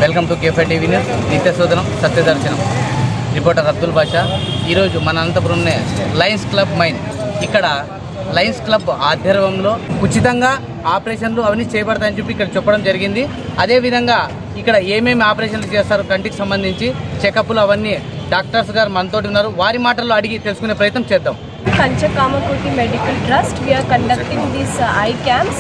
Welcome to కేఫై TV news. నిత్య శోధనం సత్యదర్శనం. రిపోర్టర్ అబ్దుల్ బాషా. ఈరోజు మన అనంతపురంనే లయన్స్ క్లబ్ మైన్, ఇక్కడ లయన్స్ క్లబ్ ఆధ్వర్యంలో ఉచితంగా ఆపరేషన్లు అవన్నీ చేపడతాయని చెప్పి ఇక్కడ చెప్పడం జరిగింది. అదేవిధంగా ఇక్కడ ఏమేమి ఆపరేషన్లు చేస్తారు, కంటికి సంబంధించి చెకప్లు అవన్నీ డాక్టర్స్ గారు మనతోటి ఉన్నారు. వారి మాటల్లో అడిగి తెలుసుకునే ప్రయత్నం చేద్దాం. Kancha Kamakoti Medical Trust, we are conducting these eye camps.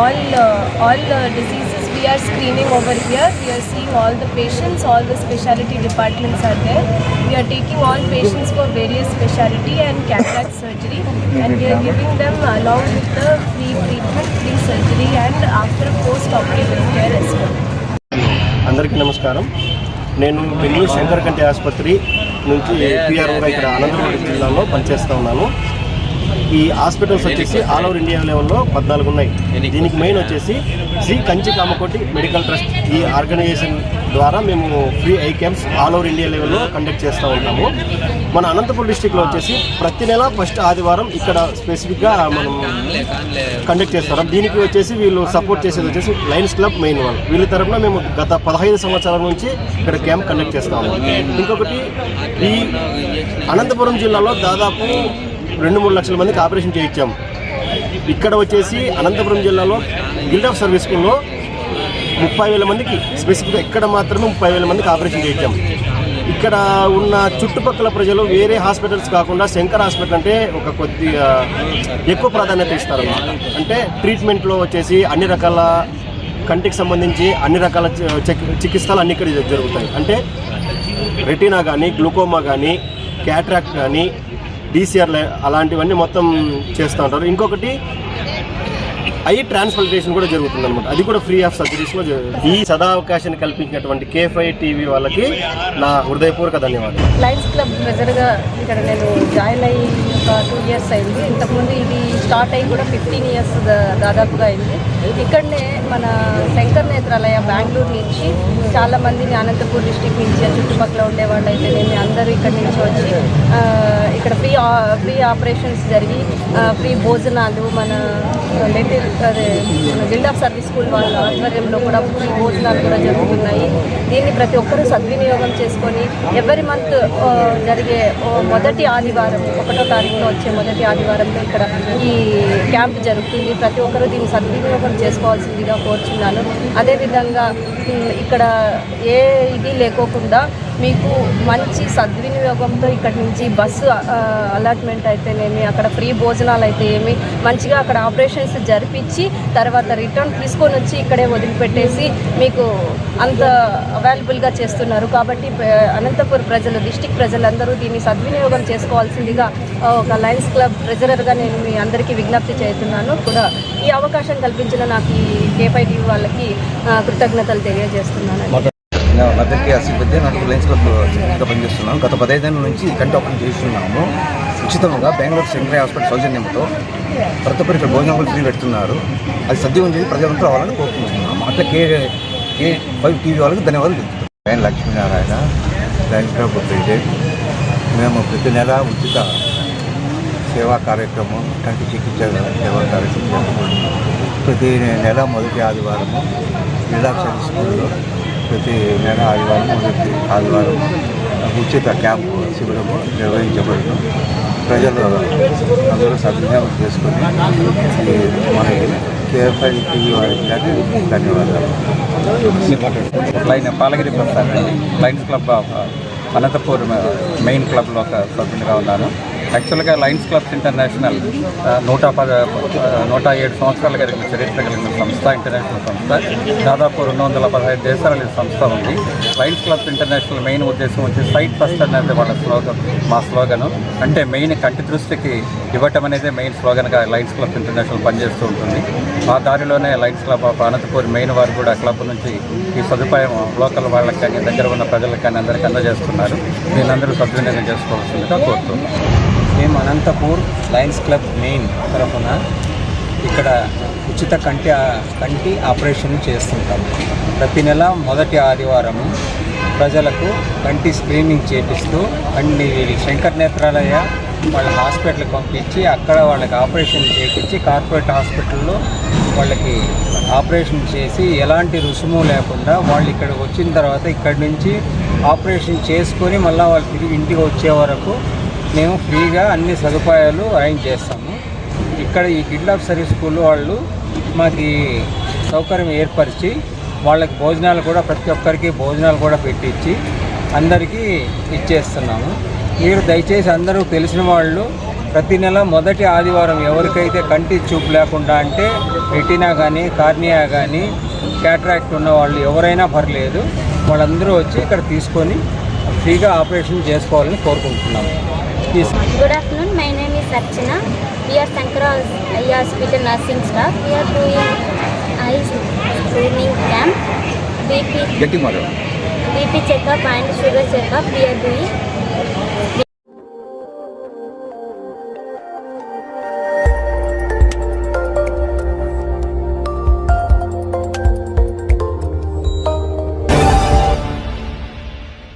All diseases we are screening over here. We are seeing all the patients, all the specialty departments are there. We are taking all patients for various specialty and cataract surgery, and we are giving them along with the free treatment, free surgery and after post-operative care as well. అందరికీ నమస్కారం. నేను బెంగళూరు శంకర్ కంటి ఆసుపత్రి నుంచి పిఆర్ఓగా ఇక్కడ అనంతపురం జిల్లాలో పనిచేస్తూ ఉన్నాను. ఈ హాస్పిటల్స్ వచ్చేసి ఆల్ ఓవర్ ఇండియా లెవెల్లో 14 ఉన్నాయి. దీనికి మెయిన్ వచ్చేసి శ్రీ కంచి కామకోటి మెడికల్ ట్రస్ట్, ఈ ఆర్గనైజేషన్ ద్వారా మేము free I camps all over India లెవెల్లో కండక్ట్ చేస్తూ ఉంటాము. మన అనంతపురం డిస్టిక్లో వచ్చేసి ప్రతి నెల ఫస్ట్ ఆదివారం ఇక్కడ స్పెసిఫిక్గా మనం కండక్ట్ చేస్తాం. దీనికి వచ్చేసి వీళ్ళు సపోర్ట్ చేసేది వచ్చేసి లయన్స్ క్లబ్ మెయిన్ వాళ్ళు. వీళ్ళ తరఫున మేము గత 15 సంవత్సరాల నుంచి ఇక్కడ క్యాంప్ కండక్ట్ చేస్తాము. ఇంకొకటి, ఈ అనంతపురం జిల్లాలో దాదాపు 2-3 లక్షల మందికి ఆపరేషన్ చేయించాము. ఇక్కడ వచ్చేసి అనంతపురం జిల్లాలో గిల్డ్ ఆఫ్ సర్వీస్ స్కూల్లో 30,000 మందికి స్పెసిఫిక్గా ఇక్కడ మాత్రమే 30,000 మందికి ఆపరేషన్ చేయించాము. ఇక్కడ ఉన్న చుట్టుపక్కల ప్రజలు వేరే హాస్పిటల్స్ కాకుండా శంకర్ హాస్పిటల్ అంటే ఒక కొద్దిగా ఎక్కువ ప్రాధాన్యత ఇస్తారన్నమాట. అంటే ట్రీట్మెంట్లో వచ్చేసి అన్ని రకాల కంటికి సంబంధించి అన్ని రకాల చికిత్సలు అన్ని ఇక్కడ జరుగుతాయి. అంటే రెటీనా కానీ, గ్లూకోమా కానీ, క్యాట్రాక్ట్ కానీ, DCR అలాంటివన్నీ మొత్తం చేస్తూ ఉంటారు. ఇంకొకటి ఐ ట్రాన్స్ప్లాంటేషన్ కూడా జరుగుతుంది అనమాట. అది కూడా ఫ్రీ ఆఫ్ సర్జరీస్లో జరుగుతుంది. ఈ సదావకాశాన్ని కల్పించినటువంటి కేఫై టీవీ వాళ్ళకి నా హృదయపూర్వక ధన్యవాదాలు. లయన్స్ క్లబ్ ట్రెజరర్గా ఇక్కడ నేను జాయిన్ అయ్యి ఒక 2 years అయింది. ఇంతకుముందు ఇది స్టార్ట్ అయ్యి కూడా 15 years దాదాపుగా అయింది. ఇక్కడనే మన శంకర్ నేత్రాలయ బెంగళూరు నుంచి చాలామందిని, అనంతపూర్ డిస్టిక్ నుంచి, చుట్టుపక్కల ఉండేవాళ్ళు అయితే నేను అందరూ ఇక్కడి నుంచి వచ్చి ఇక్కడ ఫ్రీ ఆపరేషన్స్ జరిగి ఫ్రీ భోజనాలు, మన గిల్డ్ ఆఫ్ సర్వీస్ స్కూల్ వాళ్ళ ఆధ్వర్యంలో కూడా ఫ్రీ భోజనాలు కూడా జరుగుతున్నాయి. దీన్ని ప్రతి ఒక్కరూ సద్వినియోగం చేసుకొని ఎవరి మంత్ జరిగే మొదటి ఆదివారం, 1వ తారీఖున వచ్చే మొదటి ఆదివారంలో ఇక్కడ ఈ క్యాంప్ జరుగుతుంది. ప్రతి ఒక్కరూ దీన్ని సద్వినియోగం చేసుకోవాల్సిందిగా కోరుచున్నాను. అదేవిధంగా ఇక్కడ ఏ ఇది లేకోకుండా మీకు మంచి సద్వినియోగంతో ఇక్కడి నుంచి బస్సు అలాట్మెంట్ అయితేనేమి, అక్కడ ఫ్రీ భోజనాలు అయితే ఏమి, మంచిగా అక్కడ ఆపరేషన్స్ జరిపించి తర్వాత రిటర్న్ తీసుకొని వచ్చి ఇక్కడే వదిలిపెట్టేసి మీకు అంత అవైలబుల్గా చేస్తున్నారు. కాబట్టి అనంతపురం ప్రజలు, డిస్టిక్ ప్రజలందరూ దీన్ని సద్వినియోగం చేసుకోవాల్సిందిగా ఒక లయన్స్ క్లబ్ ట్రెజరర్గా నేను మీ అందరికీ విజ్ఞప్తి చేస్తున్నాను. కూడా ఈ అవకాశం కల్పించిన నాకు ఈ కేఫై టీవీ వాళ్ళకి కృతజ్ఞతలు తెలియజేస్తున్నాను. అందరికీ ఆశీర్వద్దే. నాకు లయన్స్ క్లబ్ పనిచేస్తున్నాను. గత 15 ఏళ్ళ నుంచి కంటి ఆపరేషన్ చేస్తున్నాము. ఉచితంగా బెంగళూరు శంకర్ హాస్పిటల్ సౌజన్యంతో ప్రతి ఒక్కరు ఇక్కడ భోజనాలు ఫ్రీ పెడుతున్నారు. అది సద్వినియోగం చేసి ప్రజలంతా రావాలని కోరుకుంటున్నాము. అట్లా K5 టీవీ వాళ్ళకి ధన్యవాదాలు చెప్తున్నాను. నేను లక్ష్మీనారాయణ, లయన్స్ క్లబ్ ప్రెసిడెంట్. మేము ప్రతి నెల ఉచిత సేవా కార్యక్రమం, కంటి చికిత్స సేవా కార్యక్రమం ప్రతి నెల మొదటి ఆదివారము గిల్డ్ ఆఫ్ సర్వీస్ స్కూల్లో ప్రతి నెల ఆదివారం మొదటి ఆదివారం ఉచిత క్యాంపు శిబిరము నిర్వహించబడను. ప్రజలు అందరూ సద్వినియోగం చేసుకొని మనకి కేఫై టీవీ వారికి ధన్యవాదాలు. పాలగిరి ప్రసాద్ అండి. లయన్స్ క్లబ్ అనంతపూర్ మెయిన్ క్లబ్లో ఒక సభ్యునిగా ఉన్నాను. యాక్చువల్గా లయన్స్ క్లబ్స్ ఇంటర్నేషనల్ 107 సంవత్సరాలు కలిగిన చరిత్ర కలిగిన సంస్థ, ఇంటర్నేషనల్ సంస్థ. దాదాపు 215 దేశాల సంస్థ ఉంది. లయన్స్ క్లబ్స్ ఇంటర్నేషనల్ మెయిన్ ఉద్దేశం వచ్చి సైట్ ఫస్ట్ అనేది వాళ్ళ మా స్లోగను. అంటే మెయిన్ కంటి దృష్టికి ఇవ్వటం అనేది మెయిన్ స్లోగన్గా లయన్స్ క్లబ్స్ ఇంటర్నేషనల్ పనిచేస్తూ ఉంటుంది. ఆ దారిలోనే Lions club of Anantapur main వారు కూడా క్లబ్ నుంచి ఈ సదుపాయం లోకల్ వాళ్ళకి కానీ, దగ్గర ఉన్న ప్రజలకు కానీ అందరికీ అందజేస్తున్నారు. దీన్ని అందరూ సద్వినియోగం చేసుకోవాల్సిందిగా కోరుతున్నాను. మేము అనంతపూర్ లయన్స్ క్లబ్ మెయిన్ తరఫున ఇక్కడ ఉచిత కంటి ఆపరేషన్ చేస్తుంటాము. ప్రతి నెల మొదటి ఆదివారము ప్రజలకు కంటి స్క్రీనింగ్ చేపిస్తూ శంకర్ నేత్రాలయ వాళ్ళ హాస్పిటల్కి పంపించి అక్కడ వాళ్ళకి ఆపరేషన్ చేయించి కార్పొరేట్ హాస్పిటల్లో వాళ్ళకి ఆపరేషన్ చేసి ఎలాంటి రుసుము లేకుండా వాళ్ళు ఇక్కడికి వచ్చిన తర్వాత ఇక్కడి నుంచి ఆపరేషన్ చేసుకొని మళ్ళీ వాళ్ళు తిరిగి ఇంటికి వచ్చే వరకు మేము ఫ్రీగా అన్ని సదుపాయాలు అరేంజ్ చేస్తాము. ఇక్కడ ఈ కిడ్ ఆఫ్ సర్వీస్ స్కూల్ వాళ్ళు మాకు ఈ సౌకర్యం ఏర్పరిచి వాళ్ళకి భోజనాలు కూడా ప్రతి ఒక్కరికి భోజనాలు కూడా పెట్టించి అందరికీ ఇచ్చేస్తున్నాము. మీరు దయచేసి అందరూ తెలిసిన వాళ్ళు ప్రతి నెల మొదటి ఆదివారం ఎవరికైతే కంటి చూపు లేకుండా అంటే రెటీనా కానీ కార్నియా కానీ క్యాట్రాక్ట్ ఉన్న వాళ్ళు ఎవరైనా పర్లేదు వాళ్ళందరూ వచ్చి ఇక్కడ తీసుకొని ఫ్రీగా ఆపరేషన్ చేసుకోవాలని కోరుకుంటున్నాము. Good afternoon, my name is Archana. We are Sankara Eye Hospital nursing staff. We are doing eye screening camp, BP checkup and sugar checkup we are doing.